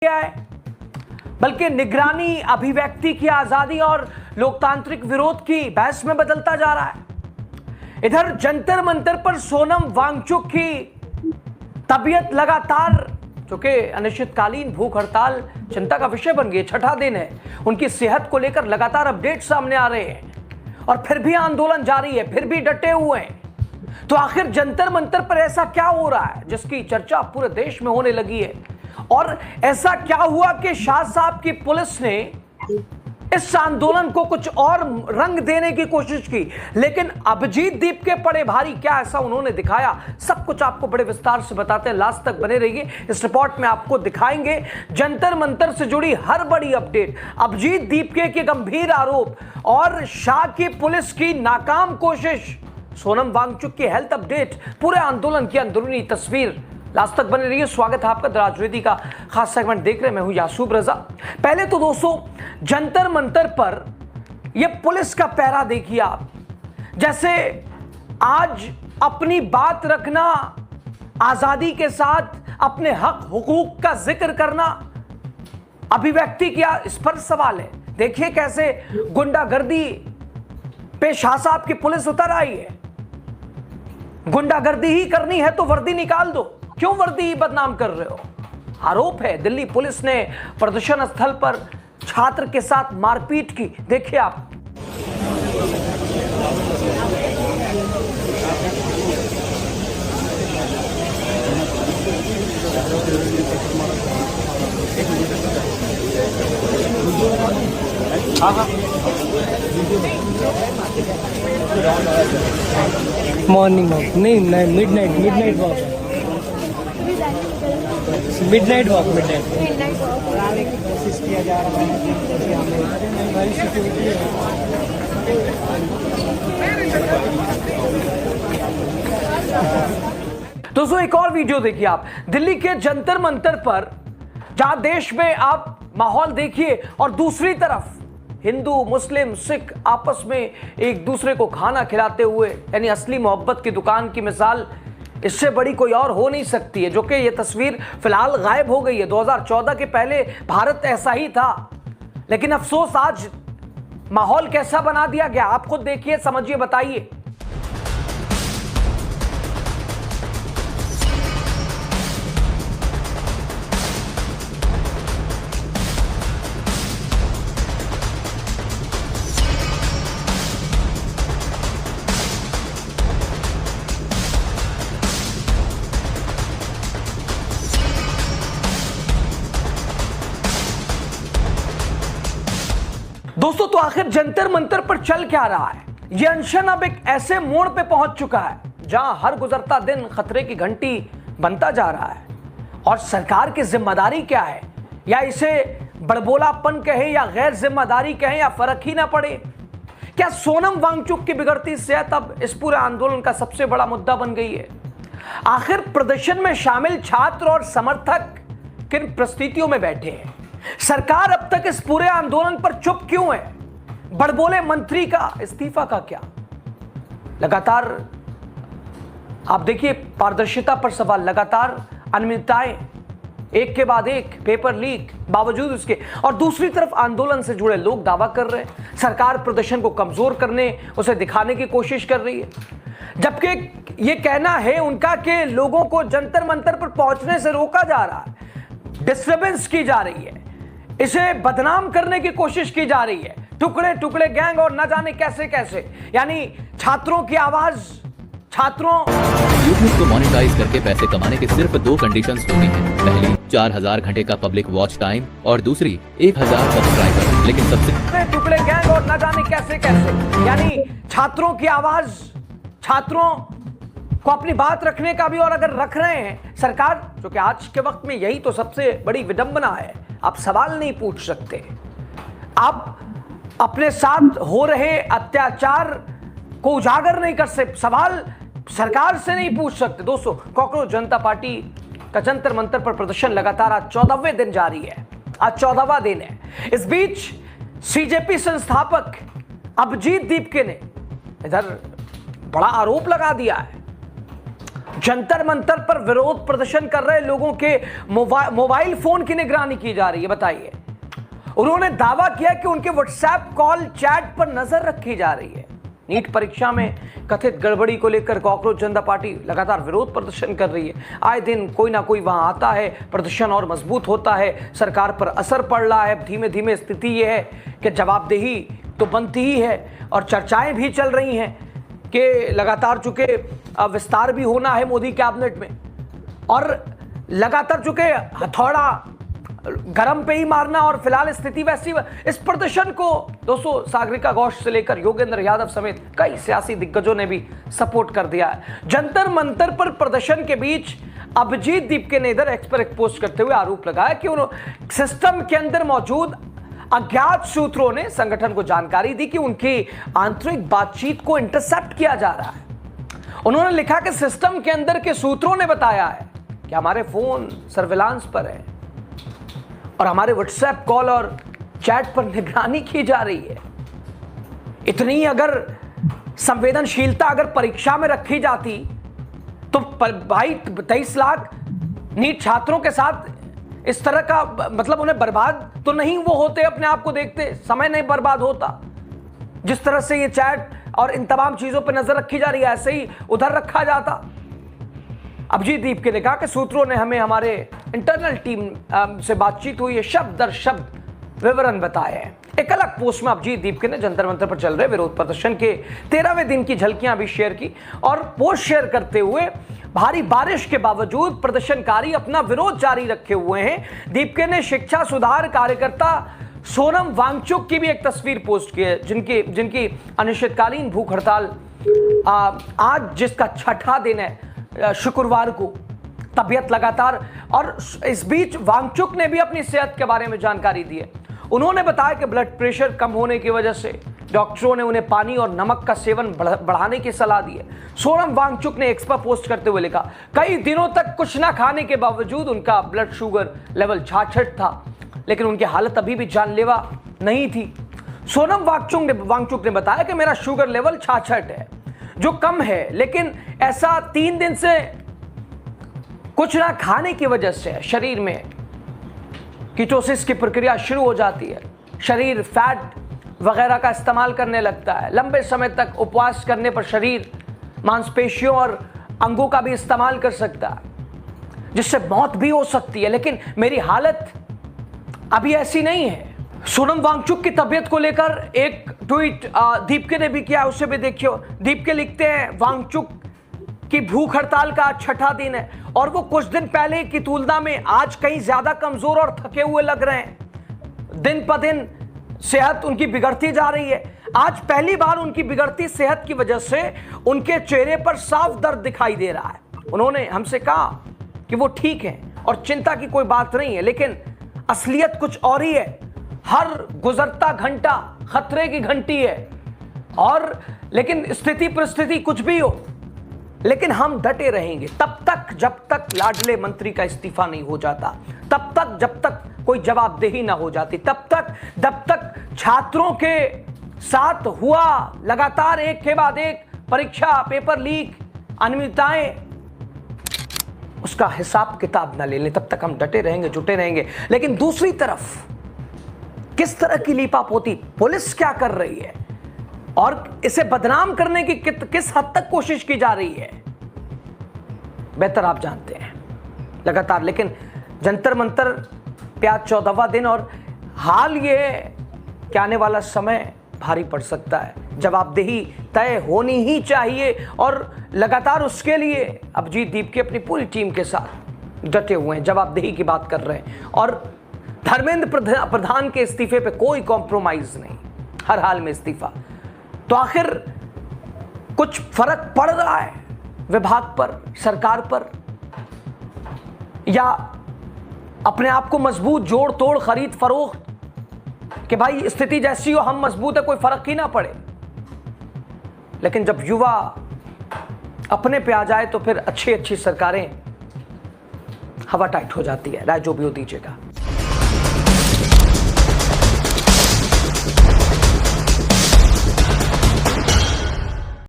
गया है, बल्कि निगरानी, अभिव्यक्ति की आजादी और लोकतांत्रिक विरोध की बहस में बदलता जा रहा है। इधर जंतर मंतर पर सोनम वांगचुक की तबीयत लगातार, जो कि अनिश्चितकालीन भूख हड़ताल चिंता का विषय बन गई, छठा दिन है, उनकी सेहत को लेकर लगातार अपडेट सामने आ रहे हैं और फिर भी आंदोलन जारी है, फिर भी डटे हुए हैं। तो आखिर जंतर मंतर पर ऐसा क्या हो रहा है जिसकी चर्चा पूरे देश में होने लगी है? और ऐसा क्या हुआ कि शाह साहब की पुलिस ने इस आंदोलन को कुछ और रंग देने की कोशिश की, लेकिन अभिजीत दीप के पड़े भारी, क्या ऐसा उन्होंने दिखाया? सब कुछ आपको बड़े विस्तार से बताते हैं, लास्ट तक बने रहिए। इस रिपोर्ट में आपको दिखाएंगे जंतर मंतर से जुड़ी हर बड़ी अपडेट, अभिजीत दीप के गंभीर आरोप और शाह की पुलिस की नाकाम कोशिश, सोनम वांगचुक की हेल्थ अपडेट, पूरे आंदोलन की अंदरूनी तस्वीर। लास्ट तक बने रहिए। स्वागत है आपका राजनीति का खास सेगमेंट देख रहे हैं, मैं हूं यासूब रजा। पहले तो दोस्तों जंतर मंतर पर यह पुलिस का पहरा देखिए आप। जैसे आज अपनी बात रखना, आजादी के साथ अपने हक हुकूक का जिक्र करना, अभिव्यक्ति किया, इस पर सवाल है। देखिए कैसे गुंडागर्दी पे शाह साहब की पुलिस उतर आई है। गुंडागर्दी ही करनी है तो वर्दी निकाल दो, क्यों वर्दी ही बदनाम कर रहे हो? आरोप है दिल्ली पुलिस ने प्रदर्शन स्थल पर छात्र के साथ मारपीट की। देखिए आप। मॉर्निंग वॉक नहीं, मिडनाइट वॉक, मिडनाइट वॉक कोशिश किया जा रहा है। दोस्तों एक और वीडियो देखिए आप, दिल्ली के जंतर मंतर पर, जहां देश में आप माहौल देखिए और दूसरी तरफ हिंदू, मुस्लिम, सिख आपस में एक दूसरे को खाना खिलाते हुए, यानी असली मोहब्बत की दुकान की मिसाल इससे बड़ी कोई और हो नहीं सकती है। जो कि ये तस्वीर फिलहाल गायब हो गई है। 2014 के पहले भारत ऐसा ही था, लेकिन अफसोस आज माहौल कैसा बना दिया गया, आप खुद देखिए, समझिए, बताइए। दोस्तों तो आखिर जंतर मंतर पर चल क्या रहा है? यह अनशन अब एक ऐसे मोड़ पे पहुंच चुका है जहां हर गुजरता दिन खतरे की घंटी बनता जा रहा है। और सरकार की जिम्मेदारी क्या है, या इसे बड़बोलापन कहे या गैर जिम्मेदारी कहे, या फर्क ही ना पड़े? क्या सोनम वांगचुक की बिगड़ती सेहत अब इस पूरे आंदोलन का सबसे बड़ा मुद्दा बन गई है? आखिर प्रदर्शन में शामिल छात्र और समर्थक किन परिस्थितियों में बैठे हैं? सरकार अब तक इस पूरे आंदोलन पर चुप क्यों है? बड़बोले मंत्री का इस्तीफा का क्या? लगातार आप देखिए पारदर्शिता पर सवाल, लगातार अनियमितताएं, एक के बाद एक, पेपर लीक, बावजूद उसके, और दूसरी तरफ आंदोलन से जुड़े लोग दावा कर रहे हैं सरकार प्रदर्शन को कमजोर करने, उसे दिखाने की कोशिश कर रही है। जबकि यह कहना है उनका कि लोगों को जंतर मंतर पर पहुंचने से रोका जा रहा है, डिस्टर्बेंस की जा रही है, इसे बदनाम करने की कोशिश की जा रही है, टुकड़े टुकड़े गैंग और न जाने कैसे कैसे, यानी छात्रों की आवाज, छात्रों। यूट्यूब को मोनेटाइज करके पैसे कमाने के सिर्फ दो कंडीशंस होती हैं। पहली 4000 घंटे का पब्लिक वॉच टाइम और दूसरी 1000 सब्सक्राइबर। लेकिन सबसे टुकड़े गैंग और न जाने कैसे कैसे, यानी छात्रों की आवाज, छात्रों को अपनी बात रखने का भी, और अगर रख रहे हैं सरकार, जो कि आज के वक्त में यही तो सबसे बड़ी विडंबना है, आप सवाल नहीं पूछ सकते, आप अपने साथ हो रहे अत्याचार को उजागर नहीं कर सकते, सवाल सरकार से नहीं पूछ सकते। दोस्तों कॉकरोच जनता पार्टी का जंतर मंतर पर प्रदर्शन लगातार आज 14वें दिन जारी है, आज 14वां दिन है। इस बीच सीजेपी संस्थापक अभिजीत दीप ने इधर बड़ा आरोप लगा दिया है, जंतर मंतर पर विरोध प्रदर्शन कर रहे लोगों के मोबाइल फोन की निगरानी की जा रही है। बताइए, उन्होंने दावा किया कि उनके व्हाट्सएप कॉल चैट पर नजर रखी जा रही है। नीट परीक्षा में कथित गड़बड़ी को लेकर कॉकरोच जनता पार्टी लगातार विरोध प्रदर्शन कर रही है। आए दिन कोई ना कोई वहां आता है, प्रदर्शन और मजबूत होता है, सरकार पर असर पड़ रहा है। धीमे धीमे स्थिति यह है कि जवाबदेही तो बनती ही है और चर्चाएं भी चल रही हैं कि लगातार चूंकि विस्तार भी होना है मोदी कैबिनेट में और लगातार चूंकि हथौड़ा गरम पे ही मारना और फिलहाल स्थिति वैसी। इस प्रदर्शन को दोस्तों सागरिका घोष से लेकर योगेंद्र यादव समेत कई सियासी दिग्गजों ने भी सपोर्ट कर दिया है। जंतर मंतर पर प्रदर्शन के बीच अभिजीत दीपके ने इधर एक्स पर एक पोस्ट करते हुए आरोप लगाया कि सिस्टम के अंदर मौजूद अज्ञात सूत्रों ने संगठन को जानकारी दी कि उनकी आंतरिक बातचीत को इंटरसेप्ट किया जा रहा है। उन्होंने लिखा कि सिस्टम के अंदर के सूत्रों ने बताया है कि हमारे फोन सर्विलांस पर है और हमारे व्हाट्सएप कॉल और चैट पर निगरानी की जा रही है। इतनी अगर संवेदनशीलता अगर परीक्षा में रखी जाती तो भाई 23 लाख नीट छात्रों के साथ इस तरह का मतलब उन्हें बर्बाद तो नहीं वो होते, अपने आप को देखते, समय नहीं बर्बाद होता। जिस तरह से ये चैट और इन तमाम चीजों पर नजर रखी जा रही है ऐसे ही उधर रखा जाता। अभिजीत दीपके ने कहा कि सूत्रों ने हमें हमारे इंटरनल टीम से बातचीत हुई है, शब्द दर शब्द विवरण बताए हैं। एक अलग पोस्ट में अभिजीत दीपके ने जंतर मंतर पर चल रहे विरोध प्रदर्शन के 13वें दिन की झलकियां भी शेयर की और पोस्ट शेयर करते हुए भारी बारिश के बावजूद प्रदर्शनकारी अपना विरोध जारी रखे हुए हैं। दीपके ने शिक्षा सुधार कार्यकर्ता सोनम वांगचुक की भी एक तस्वीर पोस्ट की है जिनकी अनिश्चितकालीन भूख हड़ताल आज जिसका छठा दिन है, शुक्रवार को तबीयत लगातार। और इस बीच वांगचुक ने भी अपनी सेहत के बारे में जानकारी दी है। उन्होंने बताया कि ब्लड प्रेशर कम होने की वजह से डॉक्टरों ने उन्हें पानी और नमक का सेवन बढ़ाने की सलाह दी है। सोनम वांगचुक ने एक्स पर पोस्ट करते हुए लिखा, कई दिनों तक कुछ ना खाने के बावजूद उनका ब्लड शुगर लेवल 66 था, लेकिन उनकी हालत अभी भी जानलेवा नहीं थी। सोनम वांगचुक ने बताया कि मेरा शुगर लेवल 66 है, जो कम है, लेकिन ऐसा 3 दिन से कुछ ना खाने की वजह से शरीर में कीटोसिस की प्रक्रिया शुरू हो जाती है। शरीर फैट वगैरह का इस्तेमाल करने लगता है। लंबे समय तक उपवास करने पर शरीर मांसपेशियों और अंगों का भी इस्तेमाल कर सकता है, जिससे मौत भी हो सकती है, लेकिन मेरी हालत अभी ऐसी नहीं है। सोनम वांगचुक की तबीयत को लेकर एक ट्वीट दीपके ने भी किया, उसे भी देखियो। दीपके लिखते हैं, वांगचुक की भूख हड़ताल का छठा दिन है और वो कुछ दिन पहले की तुलना में आज कहीं ज्यादा कमजोर और थके हुए लग रहे हैं। दिन ब दिन सेहत उनकी बिगड़ती जा रही है। आज पहली बार उनकी बिगड़ती सेहत की वजह से उनके चेहरे पर साफ दर्द दिखाई दे रहा है। उन्होंने हमसे कहा कि वो ठीक हैं और चिंता की कोई बात नहीं है, लेकिन असलियत कुछ और ही है। हर गुजरता घंटा खतरे की घंटी है और लेकिन स्थिति परिस्थिति कुछ भी हो, लेकिन हम डटे रहेंगे तब तक जब तक लाडले मंत्री का इस्तीफा नहीं हो जाता, तब तक जब तक कोई जवाबदेही ना हो जाती, तब तक जब तक छात्रों के साथ हुआ लगातार एक के बाद एक परीक्षा, पेपर लीक, अनियमितताएं, उसका हिसाब किताब ना ले लें, तब तक हम डटे रहेंगे, जुटे रहेंगे। लेकिन दूसरी तरफ किस तरह की लीपापोती पुलिस क्या कर रही है और इसे बदनाम करने की किस हद तक कोशिश की जा रही है, बेहतर आप जानते हैं लगातार। लेकिन जंतर मंतर पे आज 14वां दिन और हाल ये कि आने वाला समय भारी पड़ सकता है। जवाबदेही तय होनी ही चाहिए और लगातार उसके लिए अभिजीत दीपके अपनी पूरी टीम के साथ डटे हुए हैं, जवाबदेही की बात कर रहे हैं और धर्मेंद्र प्रधान के इस्तीफे पे कोई कॉम्प्रोमाइज नहीं, हर हाल में इस्तीफा। तो आखिर कुछ फर्क पड़ रहा है विभाग पर, सरकार पर, या अपने आप को मजबूत जोड़ तोड़ खरीद फरोख्त कि भाई स्थिति जैसी हो हम मजबूत है, कोई फर्क ही ना पड़े। लेकिन जब युवा अपने पे आ जाए तो फिर अच्छी अच्छी सरकारें हवा टाइट हो जाती है। राय जो भी हो दीजिएगा।